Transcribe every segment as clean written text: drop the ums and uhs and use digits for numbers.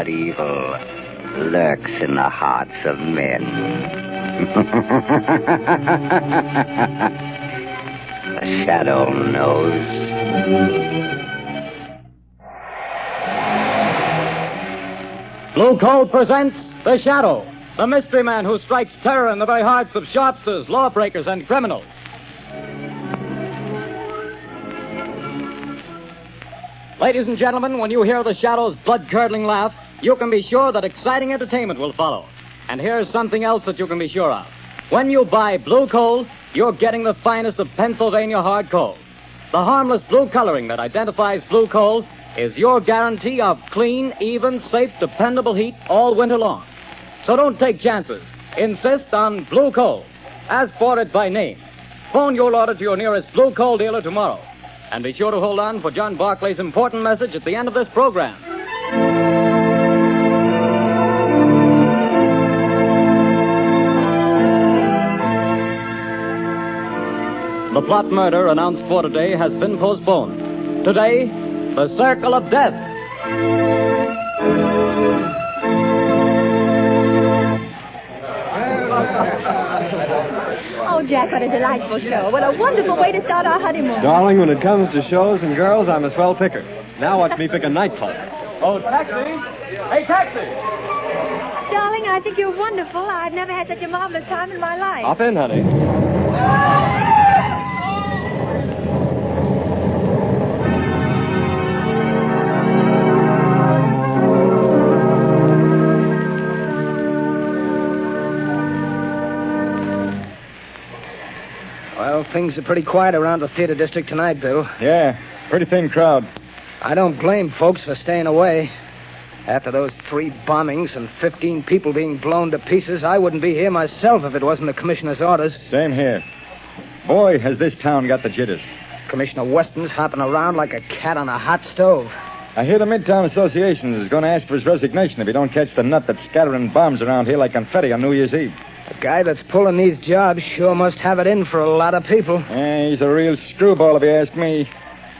what evil lurks in the hearts of men. The shadow knows. Blue Coal presents The Shadow, the mystery man who strikes terror in the very hearts of shopsters, lawbreakers, and criminals. Ladies and gentlemen, when you hear The Shadow's blood-curdling laugh, you can be sure that exciting entertainment will follow. And here's something else that you can be sure of. When you buy Blue Coal, you're getting the finest of Pennsylvania hard coal. The harmless blue coloring that identifies Blue Coal is your guarantee of clean, even, safe, dependable heat all winter long. So don't take chances. Insist on Blue Coal. Ask for it by name. Phone your order to your nearest Blue Coal dealer tomorrow. And be sure to hold on for John Barclay's important message at the end of this program. The plot murder announced for today has been postponed. Today, the Circle of Death. Oh, Jack, what a delightful show. What a wonderful way to start our honeymoon. Darling, when it comes to shows and girls, I'm a swell picker. Now watch me pick a nightclub. Oh, taxi! Hey, taxi! Darling, I think you're wonderful. I've never had such a marvelous time in my life. Hop in, honey. Well, things are pretty quiet around the theater district tonight, Bill. Yeah, pretty thin crowd. I don't blame folks for staying away. After those 3 bombings and 15 people being blown to pieces, I wouldn't be here myself if it wasn't the commissioner's orders. Same here. Boy, has this town got the jitters. Commissioner Weston's hopping around like a cat on a hot stove. I hear the Midtown Association is going to ask for his resignation if he don't catch the nut that's scattering bombs around here like confetti on New Year's Eve. The guy that's pulling these jobs sure must have it in for a lot of people. Yeah, he's a real screwball if you ask me.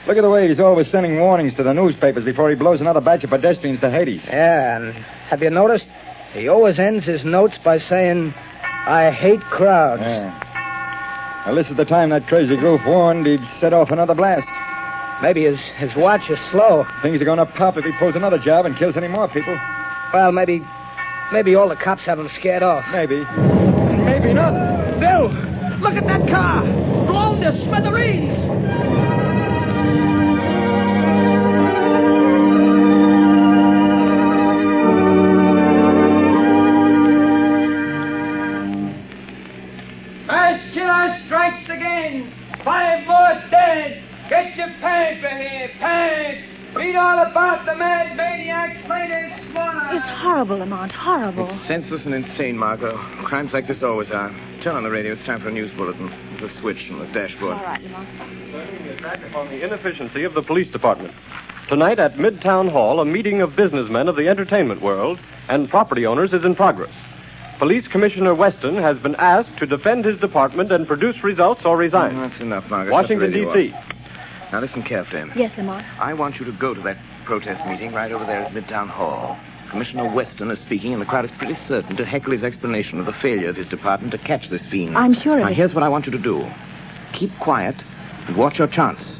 Look at the way he's always sending warnings to the newspapers before he blows another batch of pedestrians to Hades. Yeah, and have you noticed? He always ends his notes by saying, I hate crowds. Yeah. Well, this is the time that crazy goof warned he'd set off another blast. Maybe his watch is slow. Things are going to pop if he pulls another job and kills any more people. Well, maybe all the cops have him scared off. Maybe. Maybe not. Bill, look at that car. Blown to smithereens. Mass killer strikes again. 5 more dead. Get your paper here, pants. Read all about the mad maniac's latest one. It's horrible, Lamont, horrible. It's senseless and insane, Margot. Crimes like this always are. Turn on the radio. It's time for a news bulletin. There's a switch on the dashboard. All right, Lamont. Attack upon the inefficiency of the police department. Tonight at Midtown Hall, a meeting of businessmen of the entertainment world and property owners is in progress. Police Commissioner Weston has been asked to defend his department and produce results or resign. That's enough, Margot. Washington, Shut the radio D.C. off. Now listen carefully. Yes, Lamont. I want you to go to that protest meeting right over there at Midtown Hall. Commissioner Weston is speaking, and the crowd is pretty certain to heckle his explanation of the failure of his department to catch this fiend. I'm sure of Now, it. here's what I want you to do. Keep quiet and watch your chance.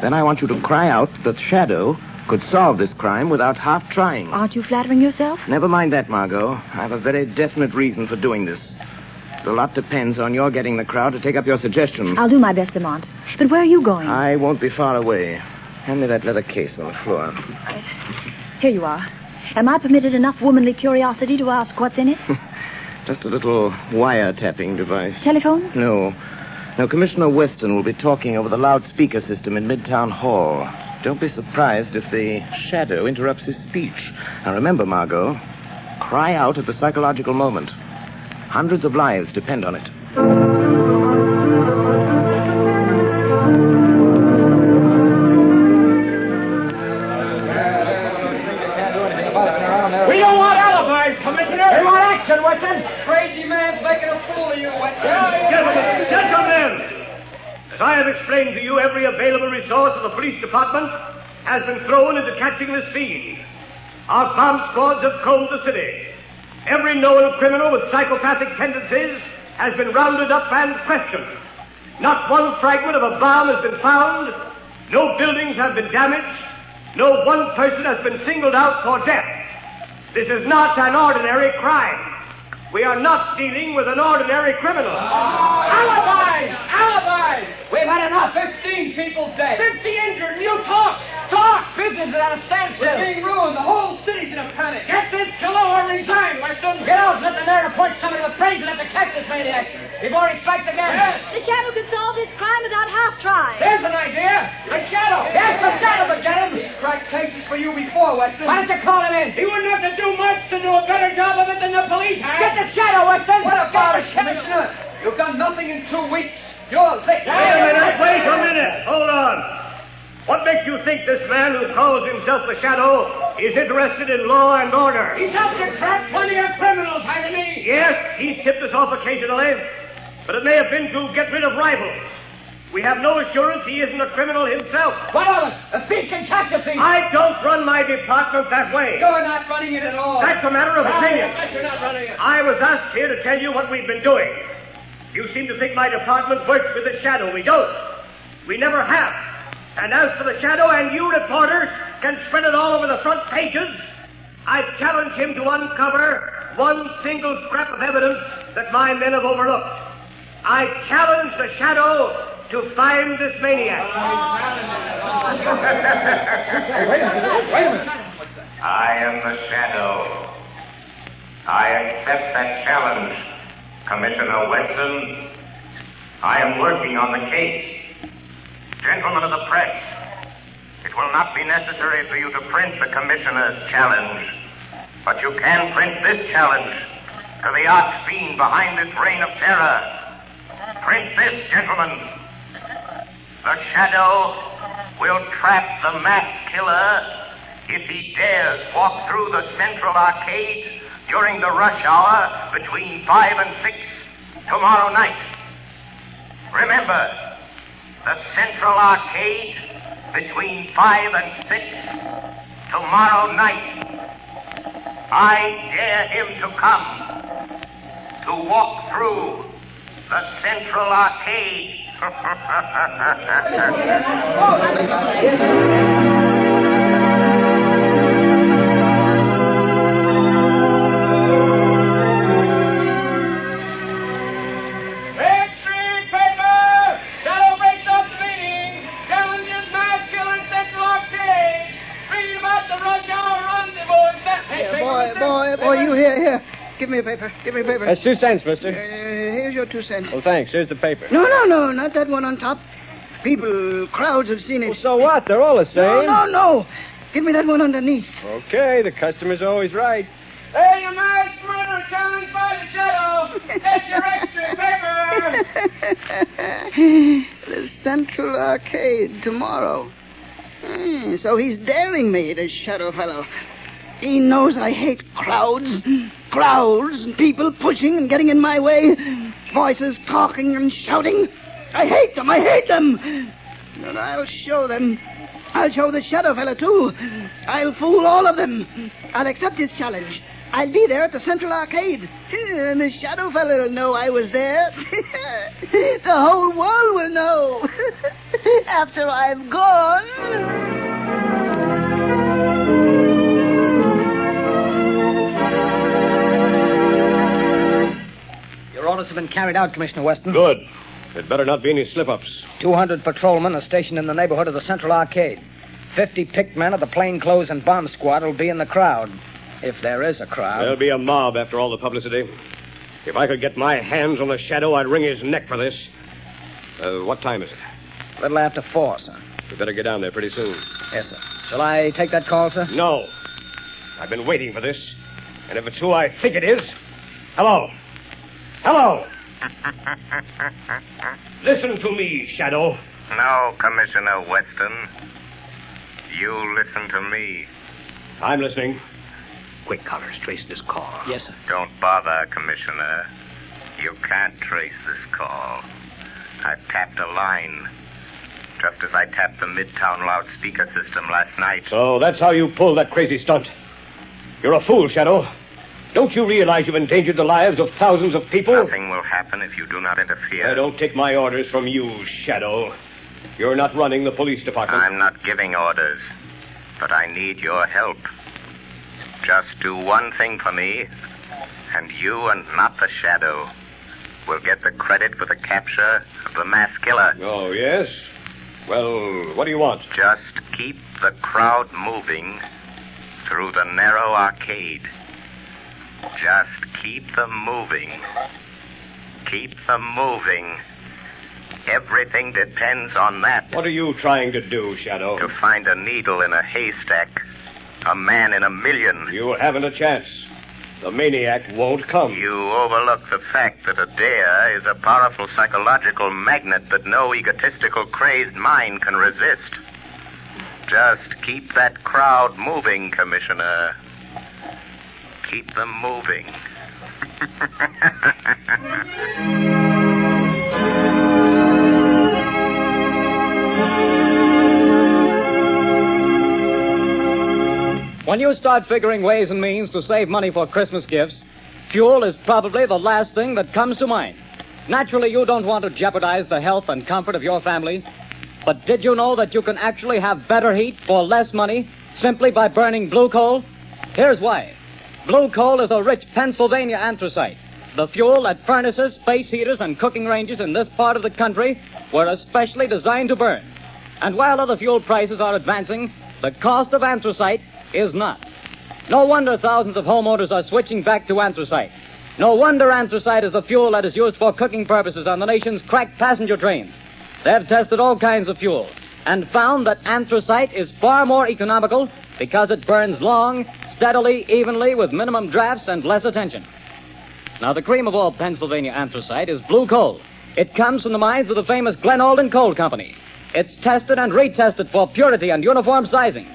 Then I want you to cry out that Shadow could solve this crime without half trying. Aren't you flattering yourself? Never mind that, Margot. I have a very definite reason for doing this. A lot depends on your getting the crowd to take up your suggestion. I'll do my best, Lamont. But where are you going? I won't be far away. Hand me that leather case on the floor. Right. Here you are. Am I permitted enough womanly curiosity to ask what's in it? Just a little wiretapping device. Telephone? No. No, Commissioner Weston will be talking over the loudspeaker system in Midtown Hall. Don't be surprised if the Shadow interrupts his speech. Now remember, Margot, cry out at the psychological moment. Hundreds of lives depend on it. We don't want alibis, Commissioner. We want action, Weston. Crazy man's making a fool of you, Weston. Gentlemen, as I have explained to you, every available resource of the police department has been thrown into catching this fiend. Our bomb squads have combed the city. Every known criminal with psychopathic tendencies has been rounded up and questioned. Not one fragment of a bomb has been found. No buildings have been damaged. No one person has been singled out for death. This is not an ordinary crime. We are not dealing with an ordinary criminal. Alibis! Alibis! We've had enough. 15 people dead. 50 injured, and you talk! Business is at a standstill. We're being ruined. The whole city's in a panic. Get this killer or resign, Weston. Get out and let the mayor appoint somebody with brains enough to catch this maniac before he strikes again. Yes. The shadow could solve this crime without half trying. There's an idea. The shadow. Yes, the shadow could get him. He's cracked cases for you before, Weston. Why don't you call him in? He wouldn't have to do much to do a better job of it than the police have. Get the shadow, Weston. What about it, Commissioner? You've done nothing in 2 weeks. You're licked. Wait a minute. Hold on. What makes you think this man who calls himself the Shadow is interested in law and order? He's helped to trap plenty of criminals, hasn't he? Yes, he's tipped us off occasionally, but it may have been to get rid of rivals. We have no assurance he isn't a criminal himself. What of it? A thief can catch a thief. I don't run my department that way. You're not running it at all. That's a matter of opinion. You're not running it. I was asked here to tell you what we've been doing. You seem to think my department works with the Shadow. We don't. We never have. And as for the Shadow, and you reporters can spread it all over the front pages, I challenge him to uncover one single scrap of evidence that my men have overlooked. I challenge the Shadow to find this maniac. Wait a minute. I am the Shadow. I accept that challenge, Commissioner Weston. I am working on the case. Gentlemen of the press, it will not be necessary for you to print the Commissioner's challenge, but you can print this challenge to the arch-fiend behind this reign of terror. Print this, gentlemen. The Shadow will trap the mass killer if he dares walk through the Central Arcade during the rush hour between 5 and 6 tomorrow night. Remember, the Central Arcade between 5 and 6 tomorrow night. I dare him to come to walk through the Central Arcade. Boy, you here. Give me a paper. That's 2 cents, mister. Here's your 2 cents. Well, thanks. Here's the paper. No, not that one on top. Crowds have seen it. Well, so what? They're all the same. No. Give me that one underneath. Okay, the customer's always right. Hey, you mass murderer challenged by the Shadow. That's your extra paper. The Central Arcade tomorrow. So he's daring me, this Shadow fellow. He knows I hate crowds, and people pushing and getting in my way, voices talking and shouting. I hate them. But I'll show them. I'll show the Shadow fella, too. I'll fool all of them. I'll accept his challenge. I'll be there at the Central Arcade. And the Shadow fella will know I was there. The whole world will know. After I've gone. Your orders have been carried out, Commissioner Weston. Good. There'd better not be any slip-ups. 200 patrolmen are stationed in the neighborhood of the Central Arcade. 50 picked men of the plainclothes and bomb squad will be in the crowd. If there is a crowd. There'll be a mob after all the publicity. If I could get my hands on the Shadow, I'd wring his neck for this. What time is it? A little after 4, sir. We better get down there pretty soon. Yes, sir. Shall I take that call, sir? No. I've been waiting for this. And if it's who I think it is... Hello. Listen to me, Shadow. No, Commissioner Weston. You listen to me. I'm listening. Quick, Collars, trace this call. Yes, sir. Don't bother, Commissioner. You can't trace this call. I've tapped a line, just as I tapped the Midtown loudspeaker system last night. So that's how you pulled that crazy stunt. You're a fool, Shadow. Don't you realize you've endangered the lives of thousands of people? Nothing will happen if you do not interfere. I don't take my orders from you, Shadow. You're not running the police department. I'm not giving orders, but I need your help. Just do one thing for me, and you and not the Shadow will get the credit for the capture of the mass killer. Oh, yes? Well, what do you want? Just keep the crowd moving through the narrow arcade. Just keep them moving. Keep them moving. Everything depends on that. What are you trying to do, Shadow? To find a needle in a haystack. A man in a million. You haven't a chance. The maniac won't come. You overlook the fact that a dare is a powerful psychological magnet that no egotistical, crazed mind can resist. Just keep that crowd moving, Commissioner. Keep them moving. When you start figuring ways and means to save money for Christmas gifts, fuel is probably the last thing that comes to mind. Naturally, you don't want to jeopardize the health and comfort of your family. But did you know that you can actually have better heat for less money simply by burning blue coal? Here's why. Blue coal is a rich Pennsylvania anthracite. The fuel at furnaces, space heaters, and cooking ranges in this part of the country were especially designed to burn. And while other fuel prices are advancing, the cost of anthracite is not. No wonder thousands of homeowners are switching back to anthracite. No wonder anthracite is the fuel that is used for cooking purposes on the nation's cracked passenger trains. They've tested all kinds of fuel and found that anthracite is far more economical because it burns long, steadily, evenly, with minimum drafts and less attention. Now, the cream of all Pennsylvania anthracite is blue coal. It comes from the mines of the famous Glen Alden Coal Company. It's tested and retested for purity and uniform sizing.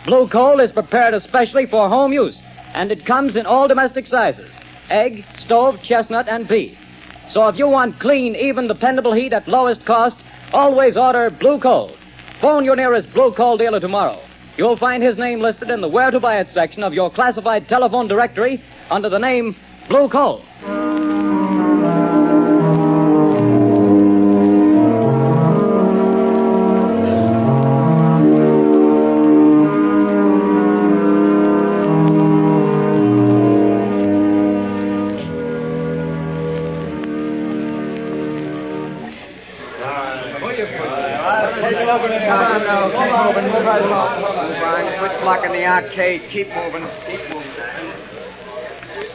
Blue coal is prepared especially for home use, and it comes in all domestic sizes: egg, stove, chestnut, and pea. So if you want clean, even, dependable heat at lowest cost, always order blue coal. Phone your nearest blue coal dealer tomorrow. You'll find his name listed in the Where to Buy It section of your classified telephone directory under the name Blue Coal. Quit blocking the arcade. Keep moving.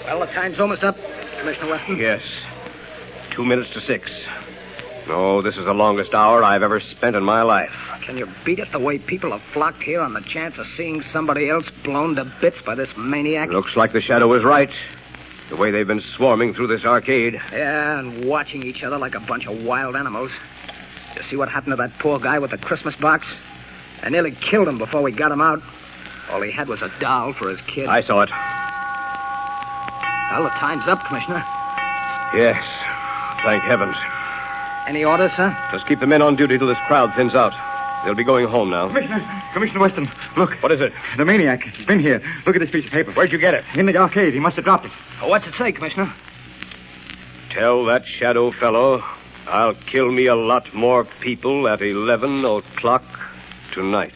Well, the time's almost up, Commissioner Weston. Yes. 2 minutes to 6. No, this is the longest hour I've ever spent in my life. Can you beat it, the way people have flocked here on the chance of seeing somebody else blown to bits by this maniac? Looks like the Shadow was right. The way they've been swarming through this arcade. Yeah, and watching each other like a bunch of wild animals. You see what happened to that poor guy with the Christmas box? I nearly killed him before we got him out. All he had was a doll for his kid. I saw it. Well, the time's up, Commissioner. Yes. Thank heavens. Any orders, sir? Just keep the men on duty till this crowd thins out. They'll be going home now. Commissioner Weston, look. What is it? The maniac. He's been here. Look at this piece of paper. Where'd you get it? In the arcade. He must have dropped it. What's it say, Commissioner? Tell that Shadow fellow I'll kill me a lot more people at 11 o'clock tonight.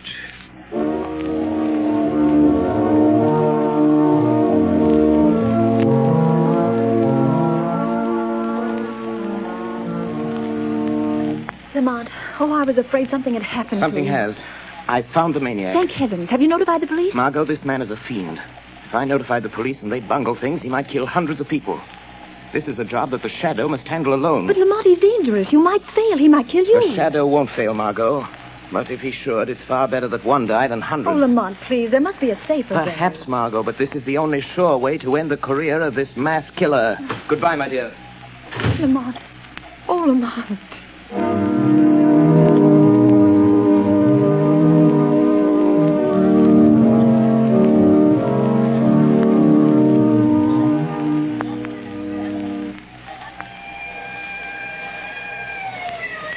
Lamont, I was afraid something had happened to Something him. has. I found the maniac. Thank heavens. Have you notified the police? Margot, this man is a fiend. If I notified the police and they bungle things, he might kill hundreds of people. This is a job that the Shadow must handle alone. But Lamont, he's dangerous. You might fail. He might kill you. The Shadow won't fail, Margot. But if he should, it's far better that one die than hundreds. Oh, Lamont, please. There must be a safer way. Perhaps, Margot, but this is the only sure way to end the career of this mass killer. Goodbye, my dear. Lamont. Oh, Lamont.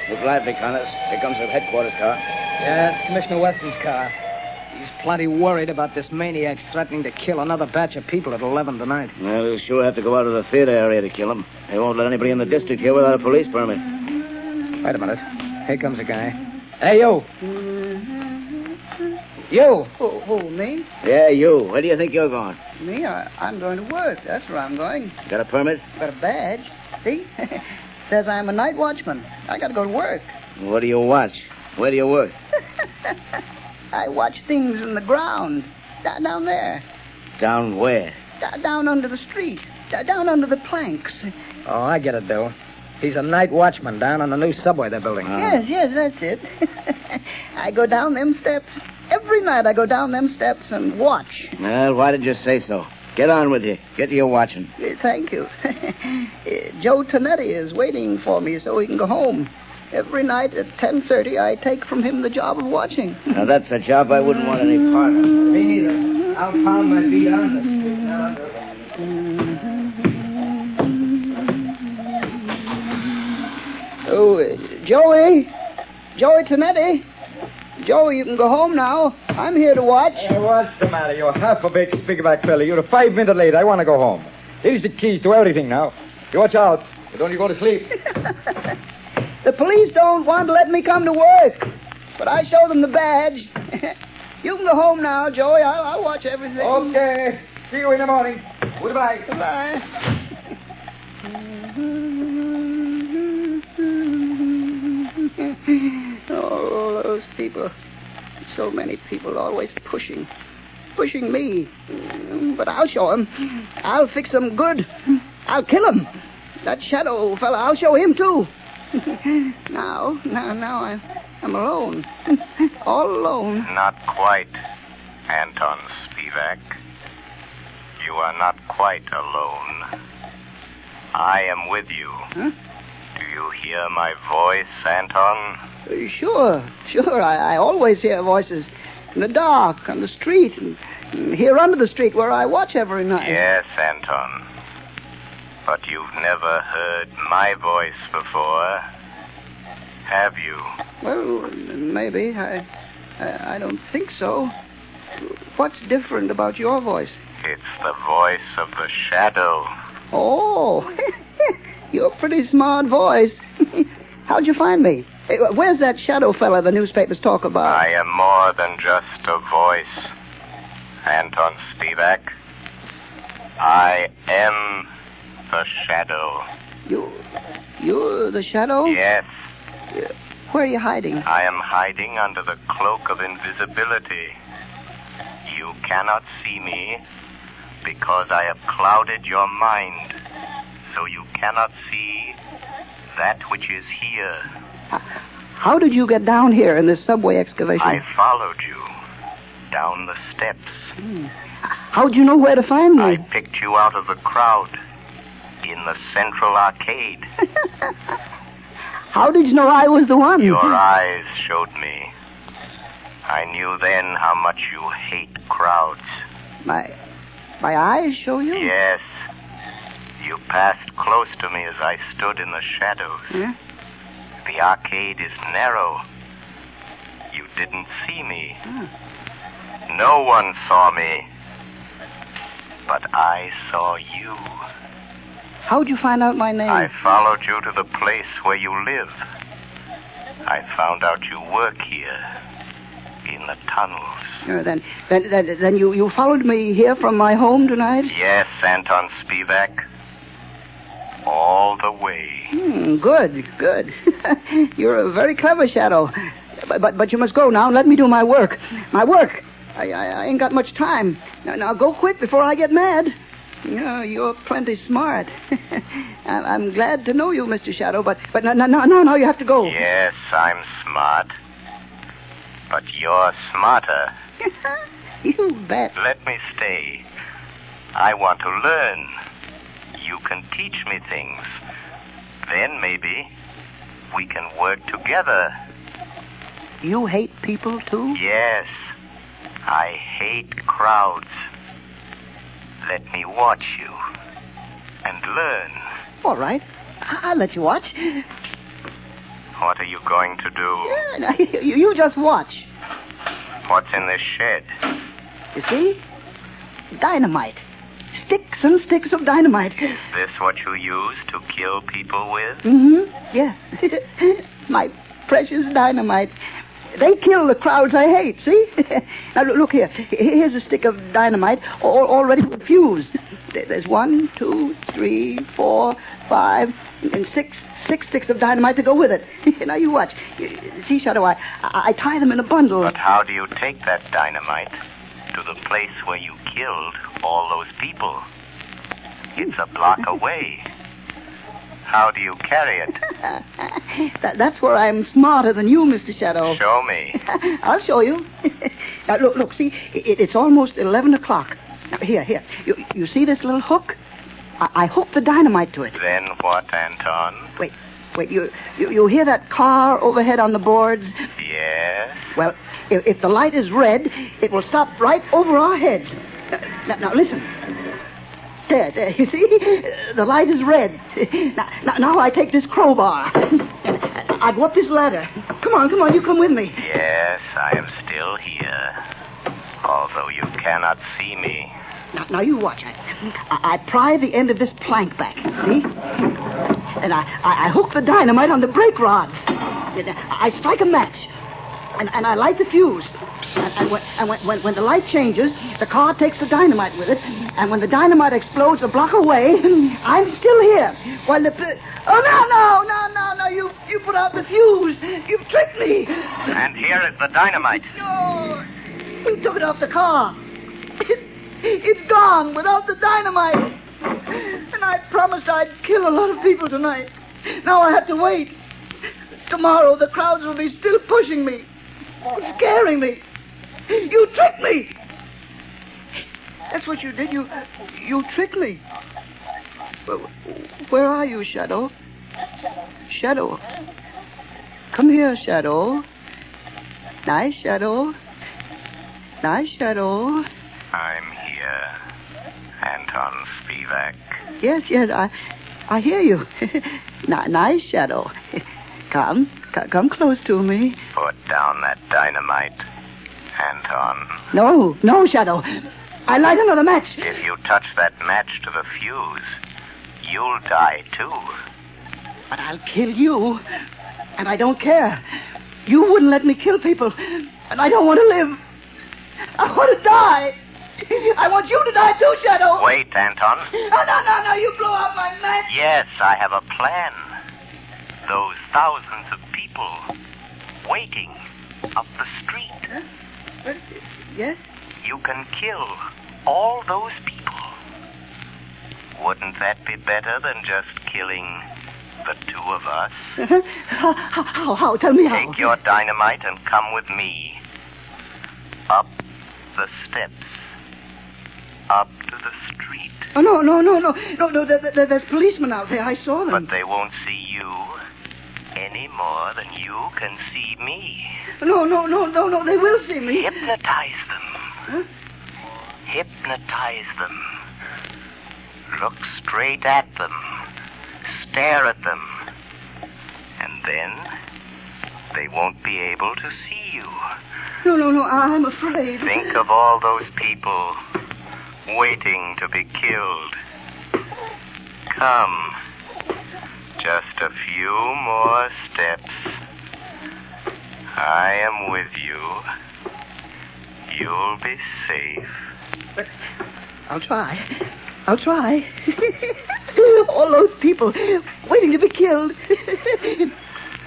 Move lively, Connors. Here comes the headquarters car. Yeah, it's Commissioner Weston's car. He's plenty worried about this maniac's threatening to kill another batch of people at 11 tonight. Well, he'll sure have to go out of the theater area to kill him. They won't let anybody in the district here without a police permit. Wait a minute. Here comes a guy. Hey, you. You. Who, me? Yeah, you. Where do you think you're going? Me? I'm going to work. That's where I'm going. Got a permit? Got a badge. See? Says I'm a night watchman. I got to go to work. What do you watch? Where do you work? I watch things in the ground. Down there. Down where? Down under the street. Down under the planks. Oh, I get it, Bill. He's a night watchman down on the new subway they're building. Yes, that's it. I go down them steps. Every night I go down them steps and watch. Well, why did you say so? Get on with you. Get to your watching. Thank you. Joe Tonetti is waiting for me so he can go home. Every night at 10:30, I take from him the job of watching. Now, that's a job I wouldn't want any part of. Me neither. I'll pound my feet on the street. Oh, Joey Tonetti. Joey, you can go home now. I'm here to watch. Hey, what's the matter? You're half a big speakerback fella. You're 5 minutes late. I want to go home. Here's the keys to everything now. You watch out. But don't you go to sleep. The police don't want to let me come to work. But I show them the badge. You can go home now, Joey. I'll watch everything. Okay. See you in the morning. Goodbye. Goodbye. Oh, those people. So many people always pushing me. But I'll show them. I'll fix them good. I'll kill him. That shadow fella, I'll show him too. Now I'm alone. All alone. Not quite, Anton Spivak. You are not quite alone. I am with you. Huh? Do you hear my voice, Anton? Sure. I always hear voices in the dark, on the street, and here under the street where I watch every night. Yes, Anton. But you've never heard my voice before, have you? Well, maybe. I don't think so. What's different about your voice? It's the voice of the shadow. Oh, you're a pretty smart voice. How'd you find me? Where's that shadow fella the newspapers talk about? I am more than just a voice, Anton Spivak. I am the shadow. You're the shadow? Yes. Where are you hiding? I am hiding under the cloak of invisibility. You cannot see me because I have clouded your mind, so you cannot see that which is here. How did you get down here in this subway excavation? I followed you down the steps. How'd you know where to find me? I picked you out of the crowd in the central arcade. How did you know I was the one? Your eyes showed me. I knew then how much you hate crowds. My eyes show you? Yes. You passed close to me as I stood in the shadows. Yeah? The arcade is narrow. You didn't see me. No one saw me. But I saw you. How'd you find out my name? I followed you to the place where you live. I found out you work here. In the tunnels. Then you followed me here from my home tonight? Yes, Anton Spivak. All the way. Good. You're a very clever shadow. But you must go now and let me do my work. I ain't got much time. Now go quick before I get mad. You're plenty smart. I'm glad to know you, Mr. Shadow, but no, you have to go. Yes, I'm smart. But you're smarter. You bet. Let me stay. I want to learn. You can teach me things. Then maybe we can work together. You hate people, too? Yes. I hate crowds. Let me watch you and learn. All right. I'll let you watch. What are you going to do? Yeah, you just watch. What's in this shed? You see? Dynamite. Sticks and sticks of dynamite. Is this what you use to kill people with? Mm-hmm. Yeah. My precious dynamite. They kill the crowds I hate, see? Now, look here. Here's a stick of dynamite all ready for the fuse. There's 1, 2, 3, 4, 5, and 6 sticks of dynamite to go with it. Now, you watch. See, Shadow, I tie them in a bundle. But how do you take that dynamite to the place where you killed all those people? It's a block away. How do you carry it? That's where I'm smarter than you, Mr. Shadow. Show me. I'll show you. Now, look, see, it's almost 11 o'clock. Now, here. You see this little hook? I hook the dynamite to it. Then what, Anton? Wait, you hear that car overhead on the boards? Yes? Well, if the light is red, it will stop right over our heads. Now listen. There, you see? The light is red. Now I take this crowbar. I go up this ladder. Come on, you come with me. Yes, I am still here. Although you cannot see me. Now you watch. I pry the end of this plank back, see? And I hook the dynamite on the brake rods. I strike a match. And I light the fuse. And when the light changes, the car takes the dynamite with it. And when the dynamite explodes a block away, I'm still here. While the... Oh, no, you put out the fuse. You've tricked me. And here is the dynamite. No, he took it off the car. It's gone without the dynamite. And I promised I'd kill a lot of people tonight. Now I have to wait. Tomorrow the crowds will be still pushing me. Scaring me. You tricked me. That's what you did. You tricked me. Where are you, Shadow? Shadow. Come here, Shadow. Nice, Shadow. Nice, Shadow. I'm here, Anton Spivak. Yes, I hear you. Nice, Shadow. Come close to me. Put down that dynamite, Anton. No, Shadow. I light another match. If you touch that match to the fuse, you'll die too. But I'll kill you. And I don't care. You wouldn't let me kill people. And I don't want to live. I want to die. I want you to die too, Shadow. Wait, Anton. No, you blow out my match. Yes, I have a plan. Those thousands of people waiting up the street. Huh? Yes? You can kill all those people. Wouldn't that be better than just killing the two of us? How? Tell me how. Take your dynamite and come with me. Up the steps. Up to the street. Oh, no. There's policemen out there. I saw them. But they won't see you any more than you can see me. No. They will see me. Hypnotize them. Huh? Hypnotize them. Look straight at them. Stare at them. And then they won't be able to see you. No, I'm afraid. Think of all those people waiting to be killed. Come. Just a few more steps. I am with you. You'll be safe. I'll try. All those people waiting to be killed.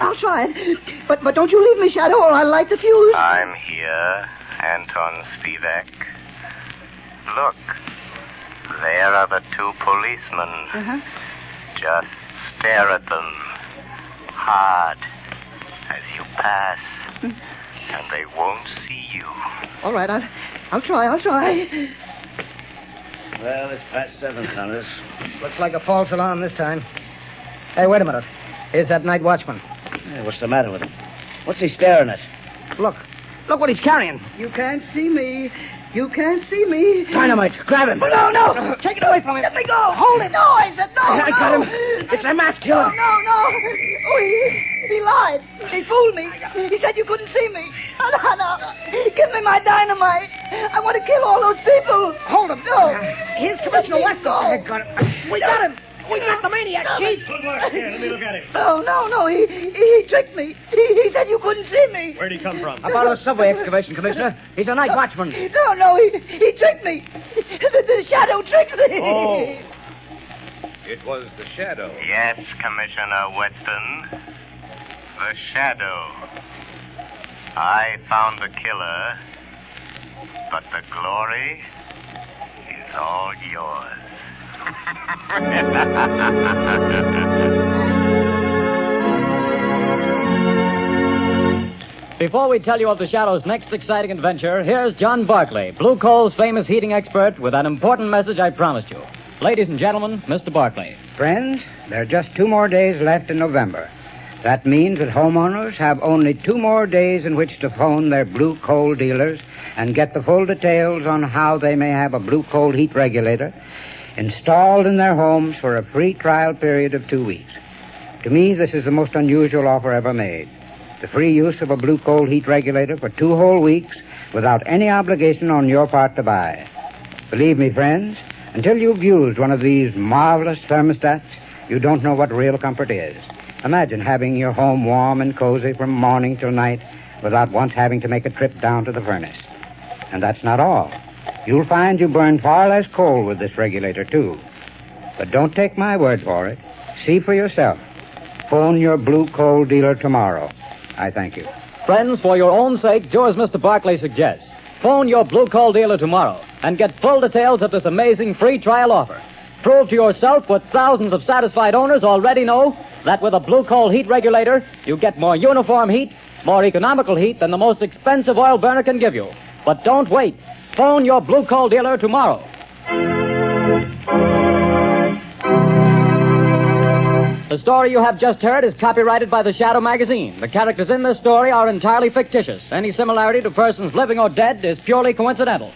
I'll try it. But don't you leave me, Shadow, or I'll light the fuse. I'm here, Anton Spivak. Look, there are the two policemen. Uh-huh. Just stare at them hard as you pass, and they won't see you. All right, I'll try. Well, it's past 7, Congress. Looks like a false alarm this time. Hey, wait a minute. Here's that night watchman. Hey, what's the matter with him? What's he staring at? Look what he's carrying. You can't see me. Dynamite. Grab him. No. Take it away from him. Let me go. Hold it. No, I said no. I got him. It's a masked killer. No. Oh, he lied. He fooled me. He said you couldn't see me. No. Give me my dynamite. I want to kill all those people. Hold him. No. Here's Commissioner Weston. No. We got him. We got the maniac, Chief. Good work. Here, let me look at him. No. He tricked me. He said you couldn't see me. Where'd he come from? About a subway excavation, Commissioner. He's a night watchman. No, he tricked me. The shadow tricked me. Oh. It was the shadow. Yes, Commissioner Weston. The shadow. I found the killer, but the glory is all yours. Before we tell you of the Shadow's next exciting adventure, here's John Barclay, Blue Coal's famous heating expert, with an important message I promised you. Ladies and gentlemen, Mr. Barclay. Friends, there are just 2 more days left in November. That means that homeowners have only 2 more days in which to phone their Blue Coal dealers and get the full details on how they may have a Blue Coal heat regulator installed in their homes for a free trial period of 2 weeks. To me, this is the most unusual offer ever made. The free use of a Blue Coal heat regulator for 2 whole weeks without any obligation on your part to buy. Believe me, friends, until you've used one of these marvelous thermostats, you don't know what real comfort is. Imagine having your home warm and cozy from morning till night without once having to make a trip down to the furnace. And that's not all. You'll find you burn far less coal with this regulator, too. But don't take my word for it. See for yourself. Phone your Blue Coal dealer tomorrow. I thank you. Friends, for your own sake, do as Mr. Barclay suggests. Phone your Blue Coal dealer tomorrow and get full details of this amazing free trial offer. Prove to yourself what thousands of satisfied owners already know, that with a Blue Coal heat regulator, you get more uniform heat, more economical heat than the most expensive oil burner can give you. But don't wait. Phone your Blue Coal dealer tomorrow. The story you have just heard is copyrighted by the Shadow magazine. The characters in this story are entirely fictitious. Any similarity to persons living or dead is purely coincidental.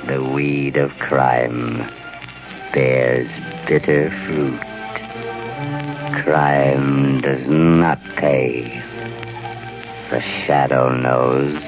The weed of crime bears bitter fruit. Crime does not pay. The Shadow knows.